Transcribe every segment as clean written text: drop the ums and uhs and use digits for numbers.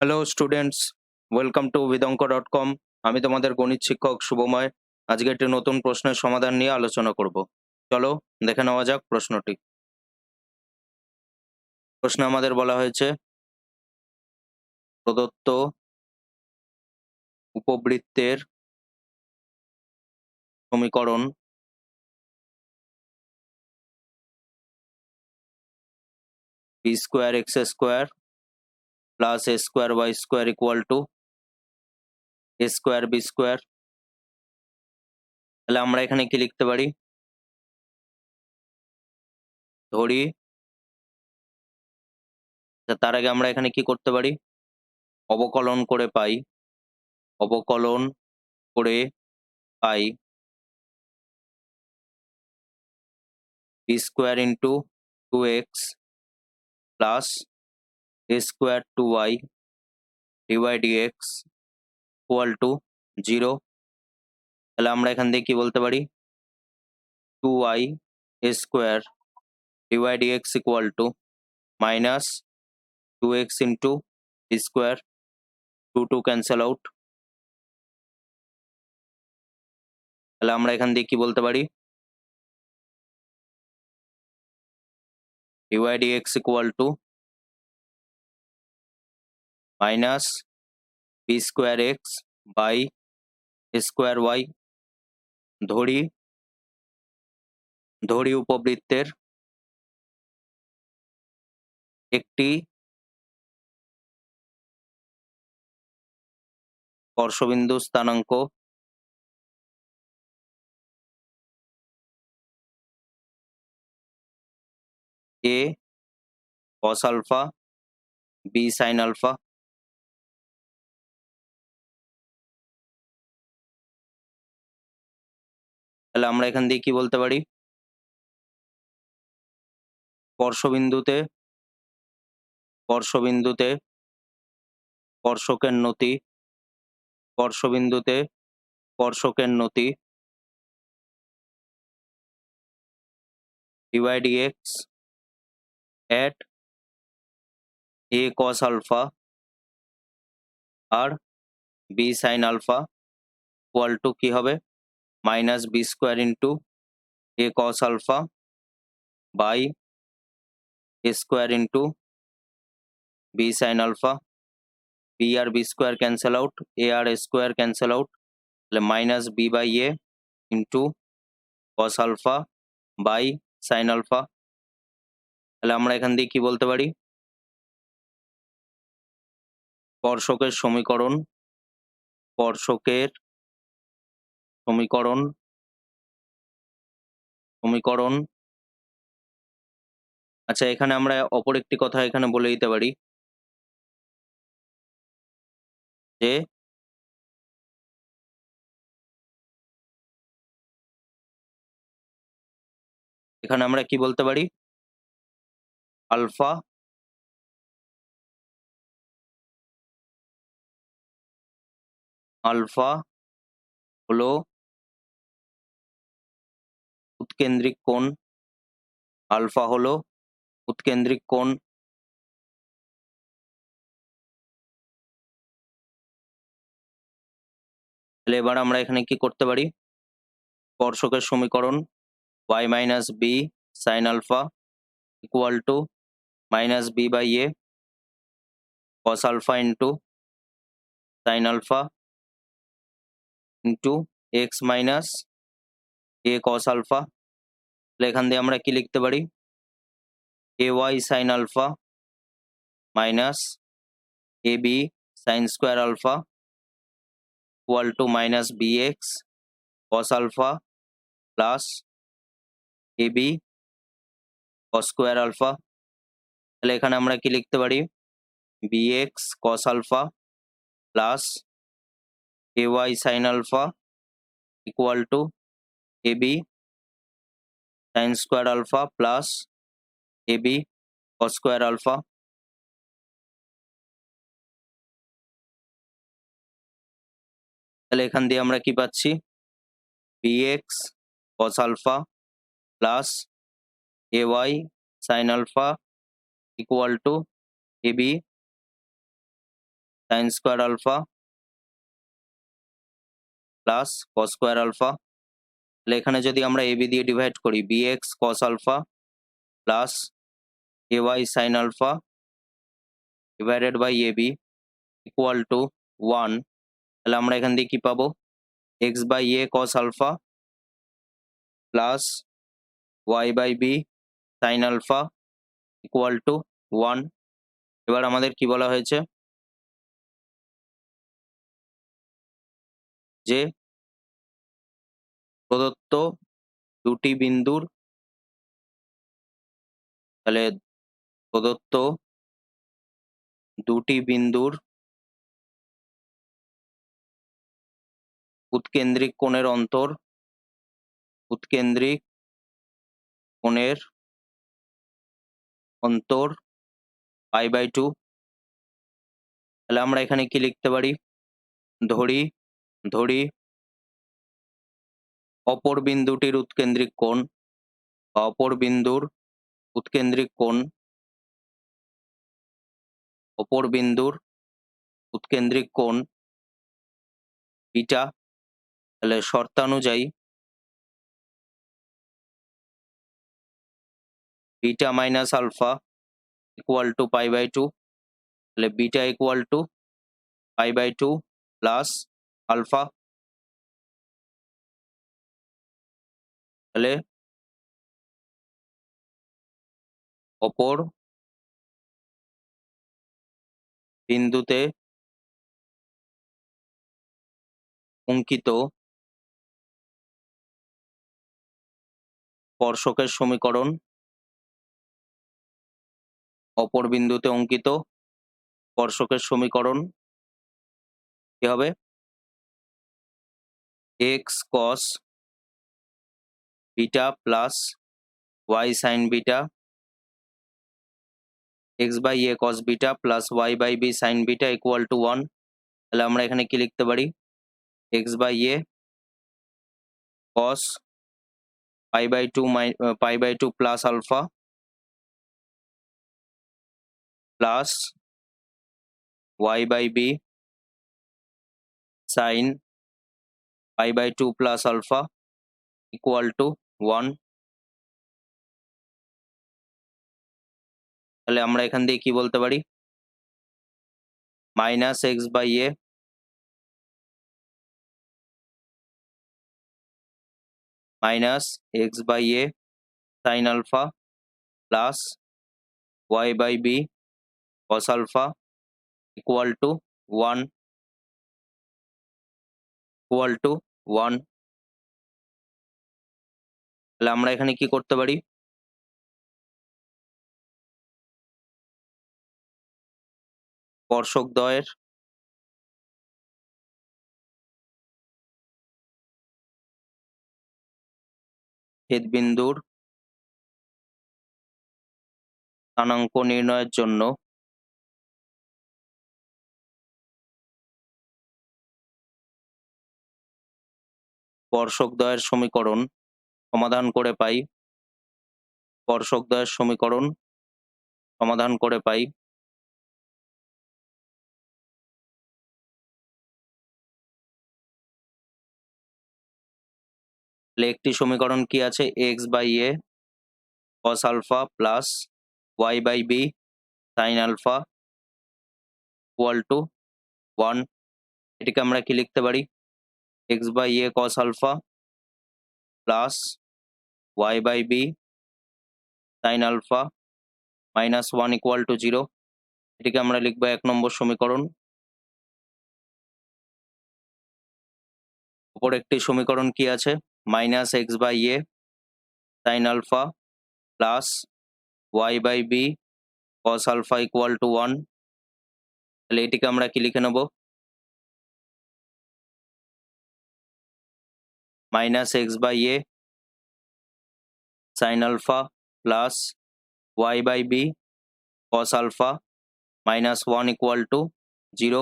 Hello students, welcome to vidonko.com। আমি তোমাদের গণিত শিক্ষক শুভময়। আজকে একটি নতুন প্রশ্নের সমাধান নিয়ে আলোচনা করব। চলো দেখে নেওয়া যাক প্রশ্নটি। প্রশ্নে আমাদের বলা হয়েছে, প্রদত্ত উপবৃত্তের সমীকরণ b square x square plus a square y square equal to a square b square. তাহলে আমরা এখানে কি লিখতে পারি? ধরি, তার আগে আমরা এখানে কি করতে পারি? অবকলন করে পাই b square into 2x plus a square 2y divide dx equal to 0। তাহলে আমরা এখান থেকে কি বলতে পারি? 2y a square divide dx equal to minus 2x into b square, 2 cancel out. তাহলে আমরা এখান থেকে কি বলতে পারি? Divide dx equal to minus b square x by a square y। ধরি উপবৃত্তের একটি স্পর্শবিন্দু স্থানাঙ্ক a cos alpha b sin alpha. তাহলে আমরা এখান থেকে কি বলতে পারি? স্পর্শবিন্দুতে স্পর্শবিন্দুতে স্পর্শকের নতি স্পর্শবিন্দুতে স্পর্শকের নতি divide dx at a cos alpha আর b sin alpha equal to কি হবে? Minus b square into a cos alpha by a square into b sin alpha. b আর b square cancel out, a আর a square cancel out. তাহলে minus b by a into cos alpha by sin alpha. তাহলে আমরা এখান থেকে কি বলতে পারি? স্পর্শকের সমীকরণ স্পর্শকের সমীকরণ সমীকরণ আচ্ছা, এখানে আমরা অপর একটি কথা এখানে বলে দিতে পারি যে এখানে আমরা কি বলতে পারি? আলফা আলফা হলো উৎকেন্দ্রিক কোণ। আলফা হলো উৎকেন্দ্রিক কোণ। তাহলে এবার আমরা এখানে কি করতে পারি? স্পর্শকের সমীকরণ y minus b sine alpha equal to minus b by a cos alpha into sine alpha into x minus a cos alpha. তাহলে এখান দিয়ে আমরা কি লিখতে পারি? A y sine alpha minus a b sine square alpha equal to minus b x cos alpha plus a b cos square alpha. তাহলে এখানে আমরা কি লিখতে পারি? B x cos alpha plus a y sine alpha equal to a b sine square alpha plus a b cos square alpha. তাহলে এখান দিয়ে আমরা কি পাচ্ছি? B x cos alpha plus a y sine alpha equal to a b sine square alpha plus cos square alpha. তাহলে এখানে যদি আমরা এবি দিয়ে ডিভাইড করি, bx cos alpha plus ay sine alpha divided by ab equal to 1। তাহলে আমরা এখান দিয়ে কি পাবো, x by a cos alpha plus y by b sine alpha equal to 1। এবার আমাদের কি বলা হয়েছে, যে প্রদত্ত দুটি বিন্দুর, তাহলে প্রদত্ত দুটি বিন্দুর উৎকেন্দ্রিক কোণের অন্তর, উৎকেন্দ্রিক কোণের অন্তর π/2। তাহলে আমরা এখানে কি লিখতে পারি, ধরি ধরি অপর বিন্দুটির উৎকেন্দ্রিক কোণ বা অপর বিন্দুর উৎকেন্দ্রিক কোণ, অপর বিন্দুর উৎকেন্দ্রিক কোণ বিটা। তাহলে শর্তানুযায়ী beta minus alpha equal to π/2। তাহলে beta equal to π/2 plus alpha. তাহলে অপর বিন্দুতে অঙ্কিত স্পর্শকের সমীকরণ, অপর বিন্দুতে অঙ্কিত স্পর্শকের সমীকরণ কি হবে, x cos beta plus y sine beta, x by a cos beta plus y by b sine beta equal to 1। তাহলে আমরা এখানে কি লিখতে পারি, x by a cos π/2 plus alpha plus y by b sine π/2 plus alpha equal to 1। তাহলে আমরা এখান দিয়ে কি বলতে পারি, minus x by a minus x by a sine alpha plus y by b cos alpha equal to 1 equal to 1। তাহলে আমরা এখানে কি করতে পারি, স্পর্শকদ্বয়ের ছেদবিন্দুর স্থানাঙ্ক নির্ণয়ের জন্য স্পর্শকদ্বয়ের সমীকরণ সমাধান করে পাই, স্পর্শকদ্বয়ের সমীকরণ সমাধান করে পাই। তাহলে একটি সমীকরণ কি আছে, x by a cos alpha plus y by b sine alpha equal to 1। এটিকে আমরা কি লিখতে পারি, x by a cos alpha plus y by b sine alpha minus 1 equal to 0। এটিকে আমরা লিখবো 1 নম্বর সমীকরণ। অপর একটি সমীকরণ কি আছে, minus x by a sine alpha plus y by b cos alpha equal to 1। তাহলে এটিকে আমরা কি লিখে নেব, minus x by a sine alpha plus y by b cos alpha minus 1 equal to 0।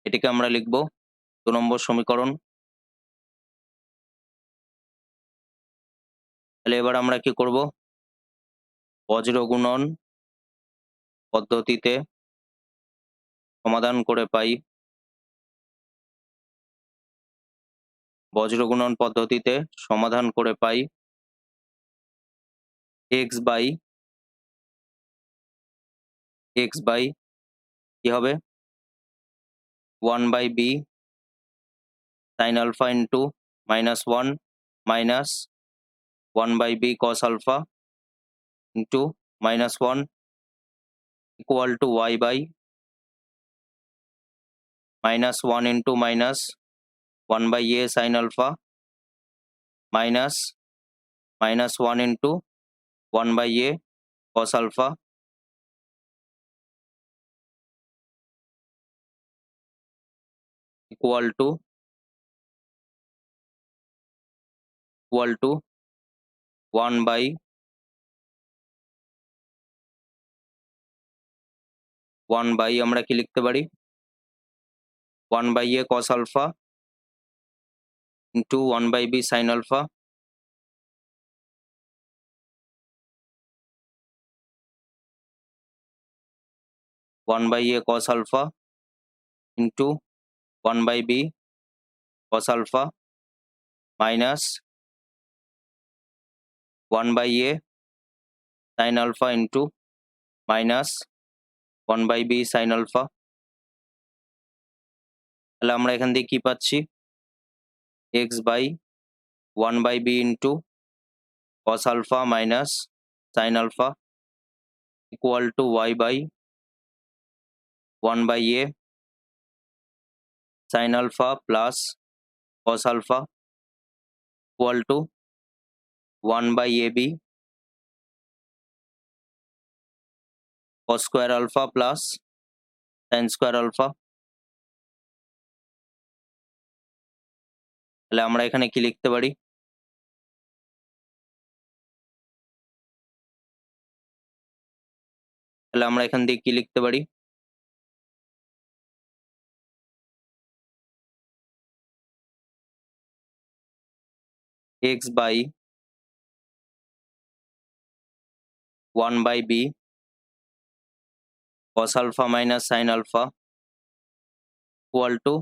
এটিকে আমরা লিখব 2 নম্বর সমীকরণ। তাহলে এবার আমরা কি করব, বজ্র গুণন পদ্ধতিতে সমাধান করে পাই বজ্রগুণন পদ্ধতিতে সমাধান করে পাই x বাই কি হবে 1/b sin alpha into -1 minus 1/b cos alpha into -1 equal to y by -1 into -1/a sin alpha minus -1 into 1/a cos alpha equal to 1 by আমরা কি লিখতে পারি 1/a cos alpha into 1/b sin alpha 1/a cos alpha into 1/b cos alpha minus 1/a sin alpha into minus 1/b sin alpha তাহলে আমরা এখান থেকে কি পাচ্ছি x by 1/b into cos alpha minus sin alpha equal to y by 1/a sin alpha plus cos alpha equal to 1/ab cos square alpha plus sin square alpha তাহলে আমরা এখানে কি লিখতে পারি তাহলে আমরা এখান থেকে কি লিখতে পারি x by 1/b cos alpha minus sin alpha equal to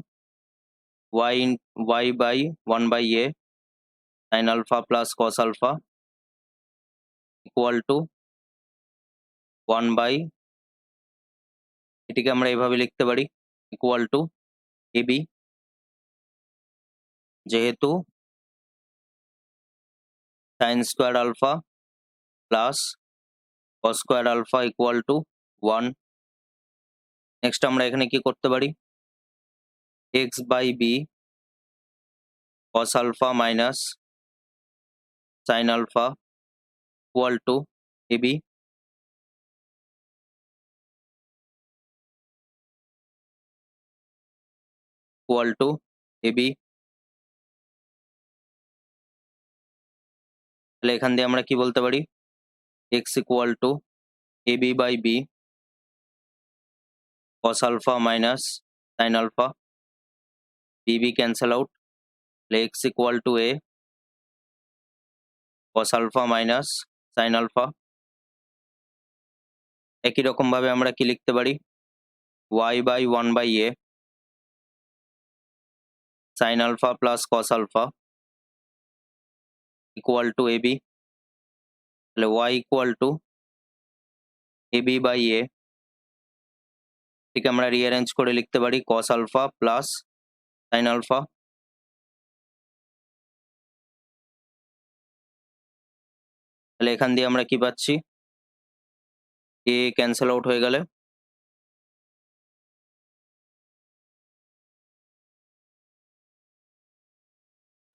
y by 1/a sin alpha plus cos alpha equal to 1 by এটিকে আমরা এভাবে লিখতে পারি equal to ab যেহেতু sin square alpha plus cos square alpha equal to 1 next আমরা এখানে কি করতে পারি x by b cos alpha minus sin alpha equal to ab equal to ab তাহলে এখান দিয়ে আমরা কি বলতে পারি x equal to ab by b cos alpha minus sin alpha bb cancel out তাহলে x equal to a cos alpha minus sin alpha একই রকম ভাবে আমরা কি লিখতে পারি y by 1/a sin alpha plus cos alpha equal to ab তাহলে y equal to ab by a এটিকে আমরা রিঅ্যারেঞ্জ করে লিখতে পারি cos alpha plus sin alpha তাহলে এখান দিয়ে আমরা কি পাচ্ছি a ক্যান্সেল আউট হয়ে গেলে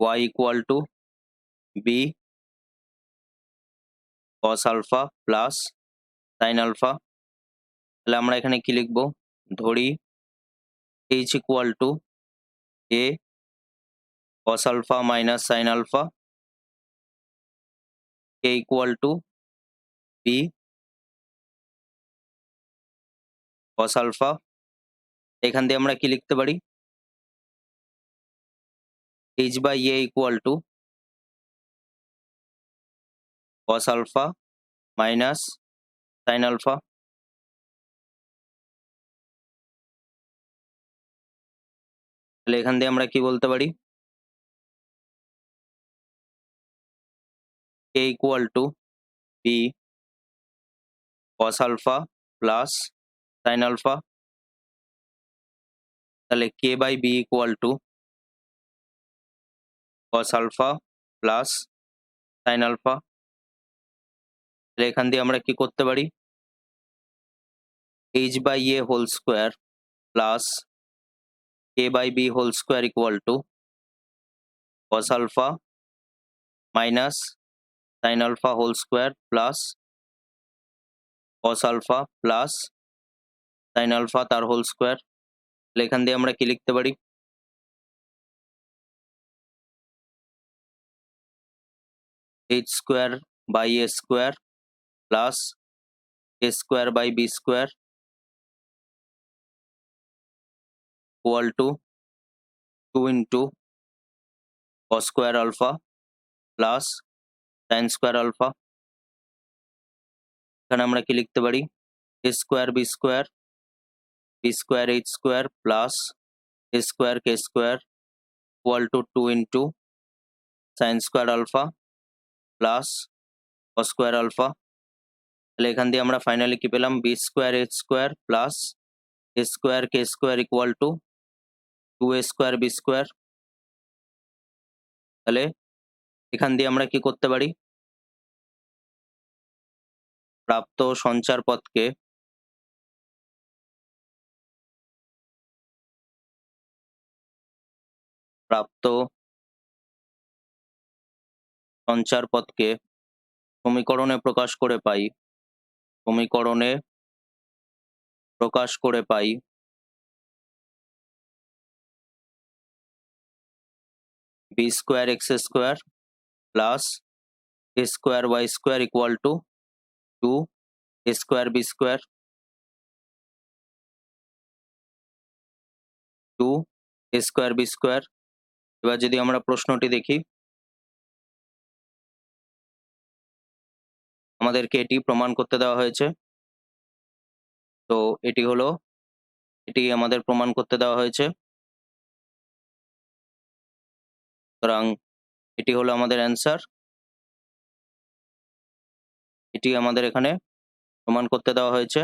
y equal to b cos alpha plus sin alpha তাহলে আমরা এখানে কি লিখব ধরি h equal to a cos alpha minus sin alpha k equal to b cos alpha এখান দিয়ে আমরা কি লিখতে পারি h by a equal to cos alpha minus sin alpha তাহলে এখান দিয়ে আমরা কি বলতে পারি, a equal to b cos alpha plus sine alpha. তাহলে k by b equal to cos alpha plus sine alpha. তাহলে এখান দিয়ে আমরা কি করতে পারি, h by a whole square plus k by b whole square equal to cos alpha minus sine alpha whole square plus cos alpha plus sine alpha তার whole square. তাহলে এখান দিয়ে আমরা কি লিখতে পারি, h square by A square plus a square by b square equal to 2 into cos square alpha plus sine square alpha. এখানে আমরা কি লিখতে পারি, a square b square h square plus a square k square equal to 2 into sine square alpha plus cos square alpha. তাহলে এখান দিয়ে আমরা finally কি পেলাম, b square h square plus a square k square equal to 2a square b square. তাহলে এখান দিয়ে আমরা কি করতে পারি, প্রাপ্ত সঞ্চার পথকে সমীকরণে প্রকাশ করে পাই b square x square plus a square y square equal to 2 a square b square 2 a square b square. এবার যদি আমরা প্রশ্নটি দেখি, আমাদেরকে এটি প্রমাণ করতে দেওয়া হয়েছে। তো এটি আমাদের প্রমাণ করতে দেওয়া হয়েছে। সুতরাং এটি হলো আমাদের অ্যান্সার, এটি আমাদের এখানে প্রমাণ করতে দেওয়া হয়েছে।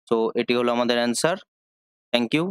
তো এটি হলো আমাদের অ্যান্সার। Thank you.